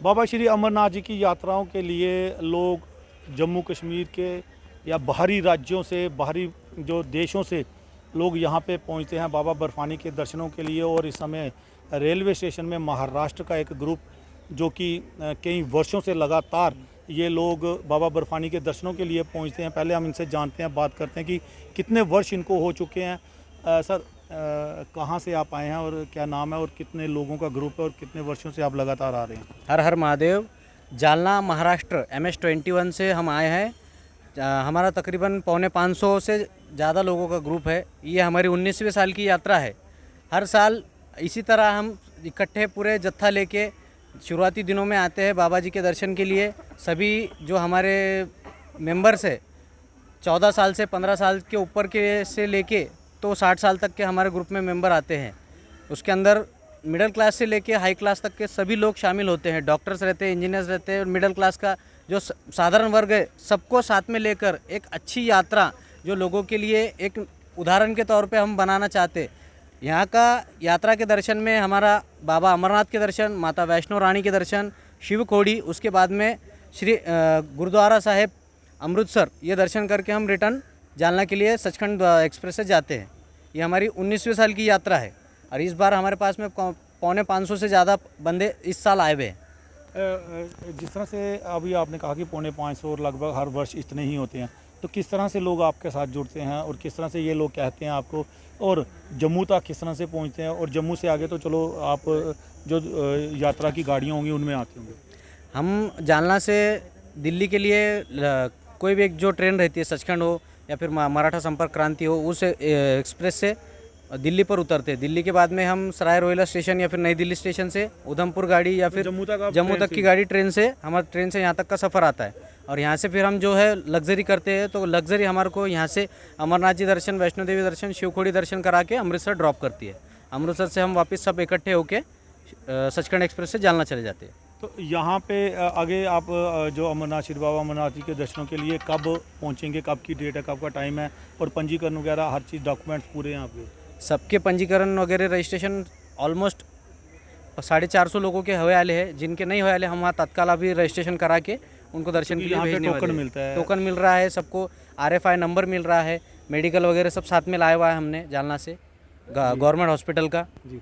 बाबा श्री अमरनाथ जी की यात्राओं के लिए लोग जम्मू कश्मीर के या बाहरी राज्यों से, बाहरी जो देशों से लोग यहाँ पे पहुँचते हैं बाबा बर्फानी के दर्शनों के लिए। और इस समय रेलवे स्टेशन में महाराष्ट्र का एक ग्रुप जो कि कई वर्षों से लगातार ये लोग बाबा बर्फानी के दर्शनों के लिए पहुँचते हैं। पहले हम इनसे जानते हैं, बात करते हैं कि कितने वर्ष इनको हो चुके हैं। सर, कहाँ से आप आए हैं और क्या नाम है और कितने लोगों का ग्रुप है और कितने वर्षों से आप लगातार आ रहे हैं? हर हर महादेव। जालना महाराष्ट्र MS-21 से हम आए हैं। हमारा तकरीबन 450 से ज़्यादा लोगों का ग्रुप है। ये हमारी 19वीं साल की यात्रा है। हर साल इसी तरह हम इकट्ठे पूरे जत्था लेके शुरुआती दिनों में आते हैं बाबा जी के दर्शन के लिए। सभी जो हमारे मेंबर्स है 14 साल से 15 साल के ऊपर के से लेके तो 60 साल तक के हमारे ग्रुप में मेंबर आते हैं। उसके अंदर मिडिल क्लास से लेके हाई क्लास तक के सभी लोग शामिल होते हैं। डॉक्टर्स रहते हैं, इंजीनियर्स रहते हैं और मिडिल क्लास का जो साधारण वर्ग है सबको साथ में लेकर एक अच्छी यात्रा जो लोगों के लिए एक उदाहरण के तौर पे हम बनाना चाहते हैं। यहाँ का यात्रा के दर्शन में हमारा बाबा अमरनाथ के दर्शन, माता वैष्णो रानी के दर्शन, शिव खोड़ी, उसके बाद में श्री गुरुद्वारा साहिब अमृतसर, ये दर्शन करके हम रिटर्न जालना के लिए सचखंड एक्सप्रेस से जाते हैं। ये हमारी 19वीं साल की यात्रा है और इस बार हमारे पास में 450 से ज़्यादा बंदे इस साल आए हुए हैं। जिस तरह से अभी आपने कहा कि 450 और लगभग हर वर्ष इतने ही होते हैं, तो किस तरह से लोग आपके साथ जुड़ते हैं और किस तरह से ये लोग कहते हैं आपको, और जम्मू तक किस तरह से पहुंचते हैं, और जम्मू से आगे तो चलो आप जो यात्रा की गाड़ियाँ होंगी उनमें आते होंगे? हम जालना से दिल्ली के लिए कोई भी एक जो ट्रेन रहती है, सचखंड हो या फिर मराठा संपर्क क्रांति हो, उस एक्सप्रेस से दिल्ली पर उतरते हैं। दिल्ली के बाद में हम सराय रोहिला स्टेशन या फिर नई दिल्ली स्टेशन से उधमपुर गाड़ी या फिर जम्मू तक की गाड़ी ट्रेन से, हमारा ट्रेन से यहाँ तक का सफ़र आता है। और यहाँ से फिर हम जो है लग्जरी करते हैं, तो लग्जरी हमारे को यहाँ से अमरनाथ जी दर्शन, वैष्णो देवी दर्शन, शिवखोड़ी दर्शन करा के अमृतसर ड्रॉप करती है। अमृतसर से हम वापस सब इकट्ठे होके सचखंड एक्सप्रेस से जालना चले जाते हैं। तो यहाँ पे आगे आप जो अमरनाथ श्री बाबा अमरनाथ जी के दर्शनों के लिए कब पहुँचेंगे, कब की डेट है, कब का टाइम है, और पंजीकरण वगैरह हर चीज़ डॉक्यूमेंट्स पूरे हैं आपके? सबके पंजीकरण वगैरह रजिस्ट्रेशन ऑलमोस्ट 450 लोगों के हुए वाले हैं। जिनके नहीं हुए वाले हम वहाँ तत्काल अभी रजिस्ट्रेशन करा के उनको दर्शन के लिए भेजने वाले हैं। टोकन मिलता है? टोकन मिल रहा है सबको, RFI नंबर मिल रहा है, मेडिकल वगैरह सब साथ में लाया हुआ है हमने जालना से गवर्नमेंट हॉस्पिटल का। जी,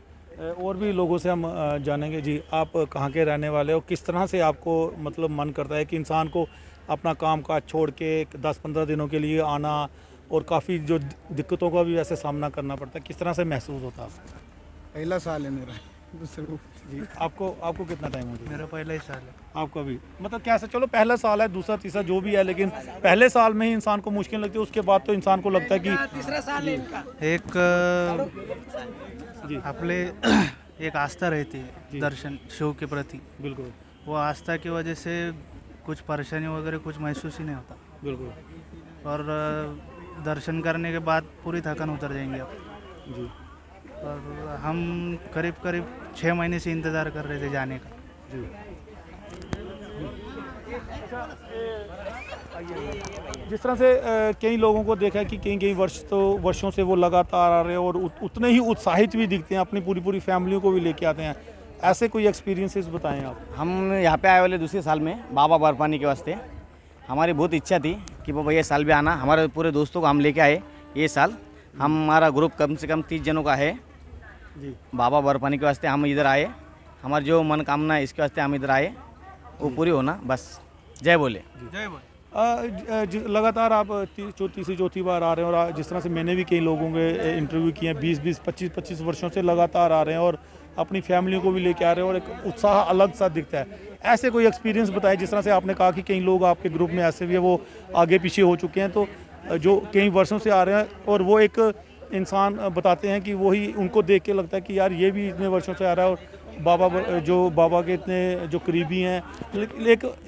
और भी लोगों से हम जानेंगे। जी, आप कहाँ के रहने वाले हो? किस तरह से आपको मतलब मन करता है कि इंसान को अपना काम काज छोड़ के 10-15 दिनों के लिए आना, और काफ़ी जो दिक्कतों का भी वैसे सामना करना पड़ता है, किस तरह से महसूस होता है आपको? पहला साल है मेरा, दूसरे जी, आपको कितना टाइम हो गया? मेरा पहला ही साल है। आपका भी मतलब कैसे, चलो पहला साल है, दूसरा तीसरा जो भी है, लेकिन पहले साल में ही इंसान को मुश्किल लगती है, उसके बाद तो इंसान को लगता है कि तीसरा साल है इनका। एक जी, आपले एक आस्था रहती है दर्शन शिव के प्रति, बिल्कुल वो आस्था की वजह से कुछ परेशानी वगैरह कुछ महसूस ही नहीं होता। बिल्कुल। और दर्शन करने के बाद पूरी थकान उतर जाएंगे आप। जी और हम करीब 6 महीने से इंतज़ार कर रहे थे जाने का। जी, जिस तरह से कई लोगों को देखा है कि कई वर्षों से वो लगातार आ रहे हैं और उतने ही उत्साहित भी दिखते हैं, अपनी पूरी फैमिली को भी लेके आते हैं। ऐसे कोई एक्सपीरियंसेस बताएं आप। हम यहाँ पे आए वाले दूसरे साल में बाबा बर्फानी के वास्ते। हमारी बहुत इच्छा थी कि बाबा ये साल भी आना। हमारे पूरे दोस्तों को हम लेके आए ये साल। हमारा ग्रुप कम से कम 30 जनों का है जी। बाबा बर्फानी के वास्ते हम इधर आए। हमारी जो मनोकामना है इसके वास्ते हम इधर आए, वो पूरी होना बस। जय बोले। जय बोले। लगातार आप तीसरी चौथी बार आ रहे हैं, और जिस तरह से मैंने भी कई लोगों के इंटरव्यू किए हैं, 20-20, 25-25 वर्षों से लगातार आ रहे हैं और अपनी फैमिली को भी लेके आ रहे हैं, और एक उत्साह अलग सा दिखता है। ऐसे कोई एक्सपीरियंस बताएं, जिस तरह से आपने कहा कि कई लोग आपके ग्रुप में ऐसे भी हैं वो आगे पीछे हो चुके हैं, तो जो कई वर्षों से आ रहे हैं और वो एक इंसान बताते हैं कि वही उनको देख के लगता है कि यार ये भी इतने वर्षों से आ रहा है, और बाबा के इतने जो करीबी हैं,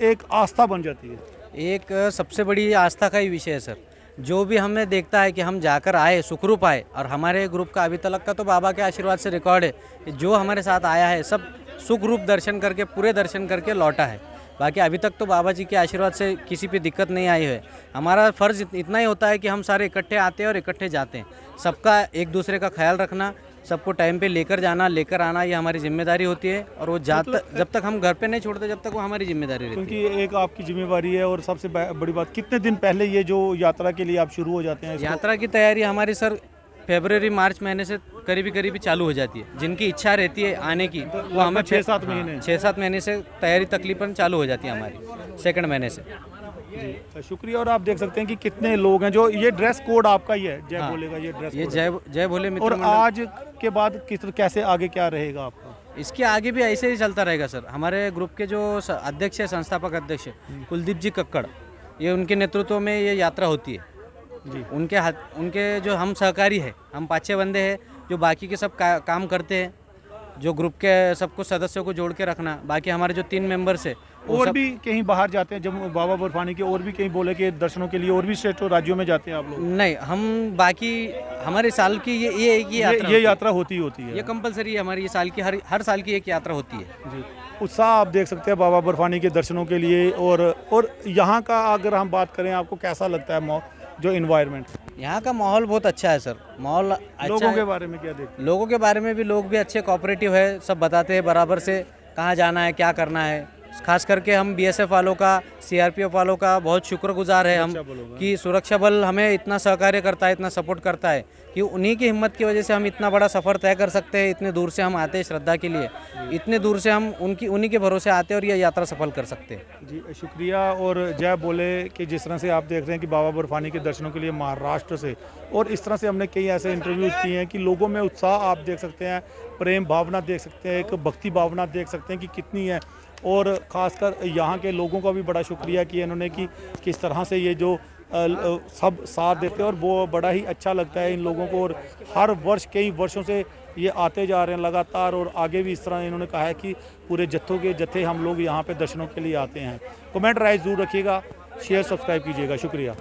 एक आस्था बन जाती है। एक सबसे बड़ी आस्था का ही विषय है सर। जो भी हमें देखता है कि हम जाकर आए, सुखरूप आए, और हमारे ग्रुप का अभी तक का तो बाबा के आशीर्वाद से रिकॉर्ड है कि जो हमारे साथ आया है सब सुखरूप दर्शन करके, पूरे दर्शन करके लौटा है। बाकी अभी तक तो बाबा जी के आशीर्वाद से किसी पे दिक्कत नहीं आई है। हमारा फ़र्ज़ इतना ही होता है कि हम सारे इकट्ठे आते हैं और इकट्ठे जाते हैं। सबका एक दूसरे का ख्याल रखना, सबको टाइम पे लेकर जाना लेकर आना ये हमारी जिम्मेदारी होती है। और वो जब तक हम घर पे नहीं छोड़ते जब तक वो हमारी जिम्मेदारी रहती है। क्योंकि एक आपकी जिम्मेवारी है और सबसे बड़ी बात, कितने दिन पहले ये जो यात्रा के लिए आप शुरू हो जाते हैं इसको? यात्रा की तैयारी हमारी सर फरवरी मार्च महीने से करीबी चालू हो जाती है। जिनकी इच्छा रहती है आने की वो हमें 6-7 महीने 6-7 महीने से तैयारी तकरीबन चालू हो जाती है हमारी, सेकंड महीने से। जी शुक्रिया। और आप देख सकते हैं कि कितने लोग हैं। जो ये ड्रेस कोड आपका ही है, जय भोले का ये ड्रेस ये कोड जय भोले मित्र और मंडल। आज के बाद कैसे आगे क्या रहेगा आपका? इसके आगे भी ऐसे ही चलता रहेगा सर। हमारे ग्रुप के जो अध्यक्ष है, संस्थापक अध्यक्ष कुलदीप जी कक्कड़, ये उनके नेतृत्व में ये यात्रा होती है जी। उनके जो हम सहकारी है, हम 5-6 बंदे हैं जो बाकी के सब काम करते हैं, जो ग्रुप के सबको सदस्यों को जोड़ के रखना। बाकी हमारे जो 3 मेंबर्स है और भी कहीं बाहर जाते हैं जम्मू बाबा बर्फानी के, और भी कहीं बोले के दर्शनों के लिए और भी स्टेटों राज्यों में जाते हैं आप लोग? नहीं, हम बाकी हमारे साल की ये यात्रा होती है। ये कंपलसरी है हमारी, ये साल की हर साल की एक यात्रा होती है जी। उत्साह आप देख सकते हैं बाबा बर्फानी के दर्शनों के लिए। और यहाँ का अगर हम बात करें, आपको कैसा लगता है जो इन्वायरमेंट? यहाँ का माहौल बहुत अच्छा है सर। माहौल अच्छा लोगों के है। बारे में क्या देखते हैं? लोगों के बारे में भी लोग भी अच्छे कोऑपरेटिव है, सब बताते हैं बराबर से कहाँ जाना है क्या करना है। खास करके हम बीएसएफ वालों का, सीआरपीएफ वालों का बहुत शुक्रगुजार है हम कि सुरक्षा बल हमें इतना सहकार्य करता है, इतना सपोर्ट करता है कि उन्हीं की हिम्मत की वजह से हम इतना बड़ा सफ़र तय कर सकते हैं। इतने दूर से हम आते हैं श्रद्धा के लिए, इतने दूर से हम उन्हीं के भरोसे आते हैं और यह यात्रा सफल कर सकते हैं। जी शुक्रिया। और जय बोले कि जिस तरह से आप देख रहे हैं कि बाबा बर्फानी के दर्शनों के लिए महाराष्ट्र से, और इस तरह से हमने कई ऐसे इंटरव्यूज़ किए हैं कि लोगों में उत्साह आप देख सकते हैं, प्रेम भावना देख सकते हैं, एक भक्ति भावना देख सकते हैं कि कितनी है। और ख़ासकर यहाँ के लोगों का भी बड़ा शुक्रिया कि इन्होंने कि किस तरह से ये जो सब साथ देते हैं, और वो बड़ा ही अच्छा लगता है इन लोगों को। और हर वर्ष कई वर्षों से ये आते जा रहे हैं लगातार, और आगे भी इस तरह इन्होंने कहा है कि पूरे जत्थे हम लोग यहाँ पे दर्शनों के लिए आते हैं। कमेंट राय ज़रूर रखिएगा, शेयर सब्सक्राइब कीजिएगा। शुक्रिया।